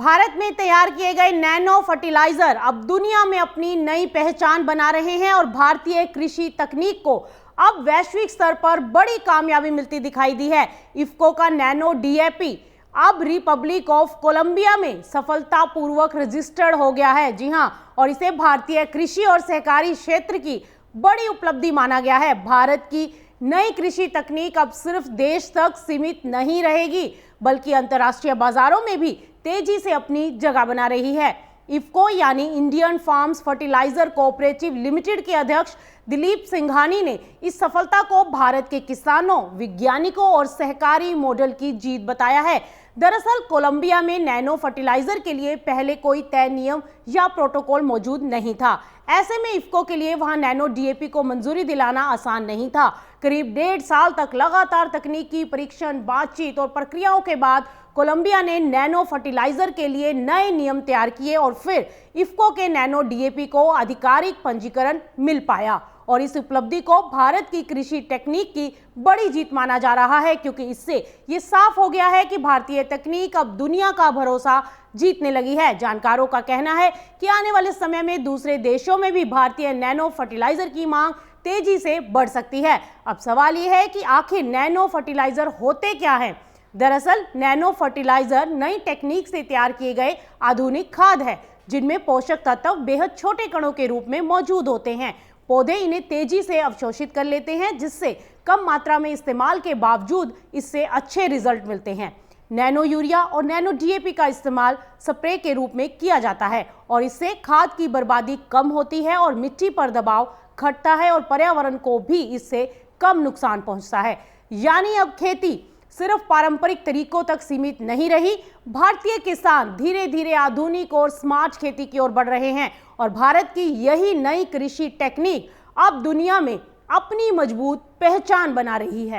भारत में तैयार किए गए नैनो फर्टिलाइजर अब दुनिया में अपनी नई पहचान बना रहे हैं और भारतीय कृषि तकनीक को अब वैश्विक स्तर पर बड़ी कामयाबी मिलती दिखाई दी है। इफ्को का नैनो डीएपी अब रिपब्लिक ऑफ कोलंबिया में सफलतापूर्वक रजिस्टर्ड हो गया है। जी हां, और इसे भारतीय कृषि और सहकारी क्षेत्र की बड़ी उपलब्धि माना गया है। भारत की नई कृषि तकनीक अब सिर्फ देश तक सीमित नहीं रहेगी, बल्कि अंतर्राष्ट्रीय बाजारों में भी तेजी से अपनी जगह बना रही है। इफ्को यानी Indian farms fertiliser cooperative limited के अध्यक्ष दिलीप सिंघानी ने इस सफलता को भारत के किसानों, वैज्ञानिकों और सहकारी मॉडल की जीत बताया है। दरअसल कोलंबिया में नैनो फर्टिलाइजर के लिए पहले कोई तय नियम या प्रोटोकॉल मौजूद नहीं था। ऐसे में इफ्को के लिए वहां नैनो डीएपी को मंजूरी दिलाना आसान नहीं था। करीब 1.5 साल तक लगातार तकनीकी परीक्षण, बातचीत और प्रक्रियाओं के बाद कोलंबिया ने नैनो फर्टिलाइजर के लिए नए नियम तैयार किए और फिर इफ्को के नैनो डीएपी को आधिकारिक पंजीकरण मिल पाया। और इस उपलब्धि को भारत की कृषि टेक्निक की बड़ी जीत माना जा रहा है, क्योंकि इससे ये साफ हो गया है कि भारतीय तकनीक अब दुनिया का भरोसा जीतने लगी है। जानकारों का कहना है कि आने वाले समय में दूसरे देशों में भी भारतीय नैनो फर्टिलाइजर की मांग तेजी से बढ़ सकती है। अब सवाल ये है कि आखिर नैनो फर्टिलाइजर होते क्या हैं? दरअसल नैनो फर्टिलाइजर नई टेक्निक से तैयार किए गए आधुनिक खाद है, जिनमें पोषक तत्व बेहद छोटे कणों के रूप में मौजूद होते हैं। पौधे इन्हें तेजी से अवशोषित कर लेते हैं, जिससे कम मात्रा में इस्तेमाल के बावजूद इससे अच्छे रिजल्ट मिलते हैं। नैनो यूरिया और नैनो डीएपी का इस्तेमाल स्प्रे के रूप में किया जाता है और इससे खाद की बर्बादी कम होती है और मिट्टी पर दबाव घटता है और पर्यावरण को भी इससे कम नुकसान पहुंचता है। यानी अब खेती सिर्फ पारंपरिक तरीकों तक सीमित नहीं रही। भारतीय किसान धीरे धीरे आधुनिक और स्मार्ट खेती की ओर बढ़ रहे हैं और भारत की यही नई कृषि टेक्निक अब दुनिया में अपनी मजबूत पहचान बना रही है।